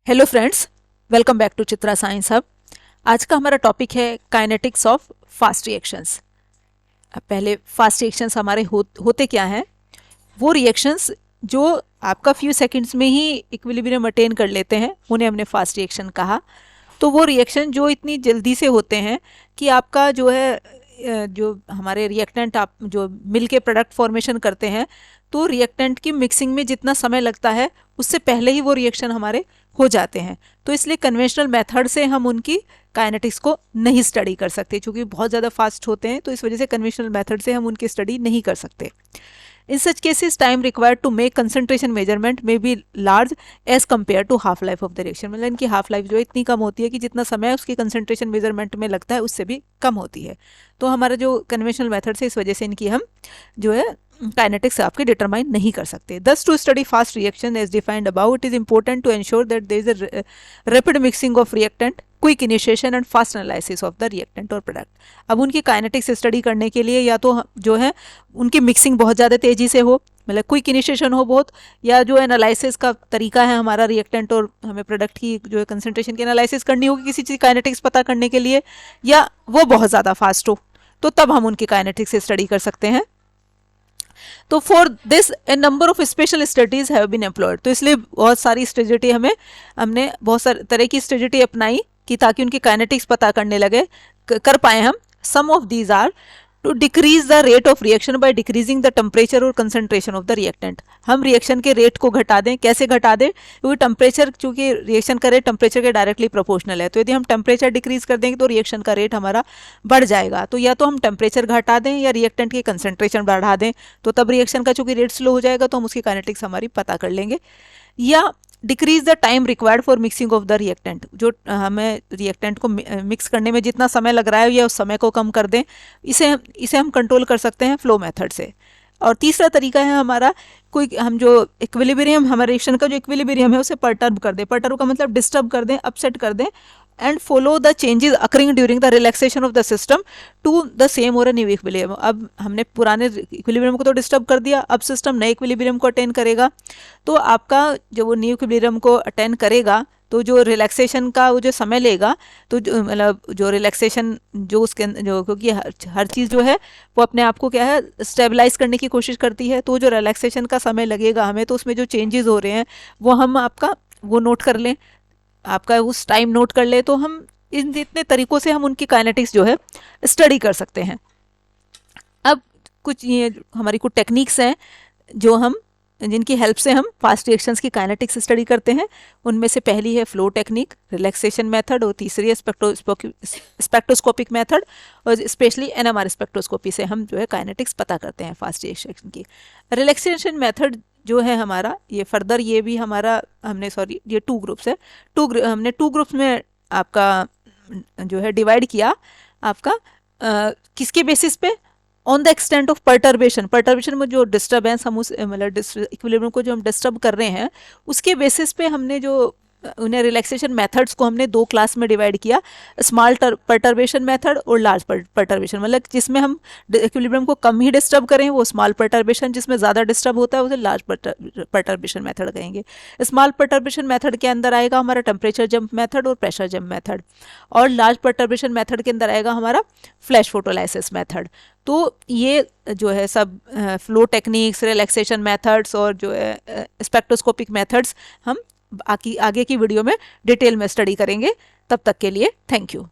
Hello friends, welcome back to Chitra science hub. आज का हमारा टॉपिक है काइनेटिक्स ऑफ फास्ट रिएक्शंस। अब पहले फास्ट रिएक्शंस हमारे होते क्या हैं? वो रिएक्शंस जो आपका फ्यू सेकंड्स में ही इक्विलिब्रियम अटेन कर लेते हैं उन्हें हमने फास्ट रिएक्शन कहा। तो वो रिएक्शन जो इतनी जल्दी से होते हैं कि आपका जो है जो हमारे रिएक्टेंट आप जो मिल के प्रोडक्ट फॉर्मेशन करते हैं, तो रिएक्टेंट की मिक्सिंग में जितना समय लगता है उससे पहले ही वो रिएक्शन हमारे हो जाते हैं। तो इसलिए कन्वेंशनल मेथड से हम उनकी काइनेटिक्स को नहीं स्टडी कर सकते, क्योंकि बहुत ज़्यादा फास्ट होते हैं। तो इस वजह से कन्वेंशनल मेथड से हम उनकी स्टडी नहीं कर सकते। In such cases, time required to make concentration measurement may be large as compared to half life of the reaction। मतलब इनकी हाफ लाइफ जो इतनी कम होती है कि जितना समय उसकी कंसंट्रेशन मेजरमेंट में लगता है उससे भी कम होती है। तो हमारा जो कन्वेंशनल मेथड से इस वजह से इनकी हम जो है काइनेटिक्स आपके डिटरमाइन नहीं कर सकते। Thus, to study fast reaction as defined above, it is important to ensure that there is a rapid mixing of reactant, quick initiation and fast analysis of the reactant और product. अब उनकी kinetics study करने के लिए या तो जो है उनकी मिक्सिंग बहुत ज़्यादा तेज़ी से हो, मतलब क्विक इनिशिएशन हो बहुत, या जो एनालिसिस का तरीका है हमारा रिएक्टेंट और हमें प्रोडक्ट की जो है कंसंट्रेशन की एनालिसिस करनी होगी किसी चीज़ काइनेटिक्स पता करने के लिए, या वो बहुत ज़्यादा फास्ट हो, तो तब हम उनकी काइनेटिक्स स्टडी कर सकते हैं। तो for this a number of special studies have been employed. तो इसलिए बहुत सारी स्ट्रेटजी हमने बहुत सारे तरह की स्ट्रेटजी अपनाई कि ताकि उनकी काइनेटिक्स पता करने लगे कर पाए हम। Some of these are to decrease the rate of reaction by decreasing the temperature और कंसंट्रेशन ऑफ द रिएक्टेंट। हम रिएक्शन के रेट को घटा दें। कैसे घटा दें? क्योंकि टेम्परेचर, चूंकि रिएक्शन का रेट टेम्परेचर के डायरेक्टली प्रोपोर्शनल है, तो यदि हम टेम्परेचर डिक्रीज कर देंगे तो रिएक्शन का रेट हमारा बढ़ जाएगा। तो या तो हम टेम्परेचर घटा दें या रिएक्टेंट की कंसंट्रेशन बढ़ा दें, तो तब रिएक्शन का चूंकि रेट स्लो हो जाएगा तो हम उसकी काइनेटिक्स हमारी पता कर लेंगे। या decrease the time required for mixing of the reactant, जो हमें रिएक्टेंट को मिक्स करने में जितना समय लग रहा है या उस समय को कम कर दें। इसे हम कंट्रोल कर सकते हैं फ्लो मेथड से। और तीसरा तरीका है हमारा, कोई हम जो इक्विलिब्रियम, हमारे रिएक्शन का जो इक्विलिब्रियम है उसे परटर्ब कर दें। परटर्ब का मतलब डिस्टर्ब कर दें, अपसेट कर दें। And follow the changes occurring during the relaxation of the system to the same or new equilibrium. अब हमने पुराने इक्विलिब्रियम को तो डिस्टर्ब कर दिया, अब सिस्टम नए इक्विलिब्रियम को अटेन करेगा। तो आपका जब वो न्यू इक्विलिब्रियम को अटेन करेगा तो जो रिलैक्सेशन का वो जो समय लेगा, तो मतलब जो रिलैक्सेशन जो उसके जो, क्योंकि हर चीज़ जो है वो अपने आप को क्या है स्टेबलाइज करने की कोशिश करती है, तो जो रिलैक्सेशन का समय लगेगा हमें, तो उसमें जो चेंजेस हो रहे हैं वो हम आपका वो नोट कर लें, आपका उस टाइम नोट कर ले, तो हम इन इतने तरीकों से हम उनकी काइनेटिक्स जो है स्टडी कर सकते हैं। अब कुछ ये हमारी कुछ टेक्निक्स हैं जो हम जिनकी हेल्प से हम फास्ट रिएक्शंस की काइनेटिक्स स्टडी करते हैं। उनमें से पहली है फ्लो टेक्निक, रिलैक्सेशन मेथड, और तीसरी है स्पेक्ट्रोस्कोपिक मेथड, और स्पेशली एनएमआर स्पेक्ट्रोस्कोपी से हम जो है काइनेटिक्स पता करते हैं फास्ट रिएक्शन की। रिलैक्सेशन मेथड जो है हमारा, ये फर्दर ये भी हमारा हमने ये टू ग्रुप्स है, हमने टू ग्रुप्स में आपका जो है डिवाइड किया। आपका किसके बेसिस पे? On the extent of perturbation. Perturbation में जो डिस्टर्बेंस हम उस मतलब इक्विलिब्रियम को जो हम डिस्टर्ब कर रहे हैं उसके बेसिस पे हमने जो उन्हें रिलैक्सेशन मेथड्स को हमने दो क्लास में डिवाइड किया, स्मॉल परटर्बेशन मेथड और लार्ज परटर्बेशन। मतलब जिसमें हम इक्विलिब्रियम को कम ही डिस्टर्ब करें वो स्मॉल परटर्बेशन, जिसमें ज़्यादा डिस्टर्ब होता है उसे लार्ज परटर्बेशन मेथड कहेंगे। स्मॉल परटर्बेशन मेथड के अंदर आएगा हमारा टेम्परेचर जंप मेथड और प्रेशर जंप मेथड, और लार्ज परटर्बेशन मेथड के अंदर आएगा हमारा फ्लैश फोटोलाइसिस मेथड। तो ये जो है सब फ्लो टेक्निक्स, रिलैक्सेशन मेथड्स और जो है स्पेक्ट्रोस्कोपिक मेथड्स हम आगे की वीडियो में डिटेल में स्टडी करेंगे। तब तक के लिए थैंक यू।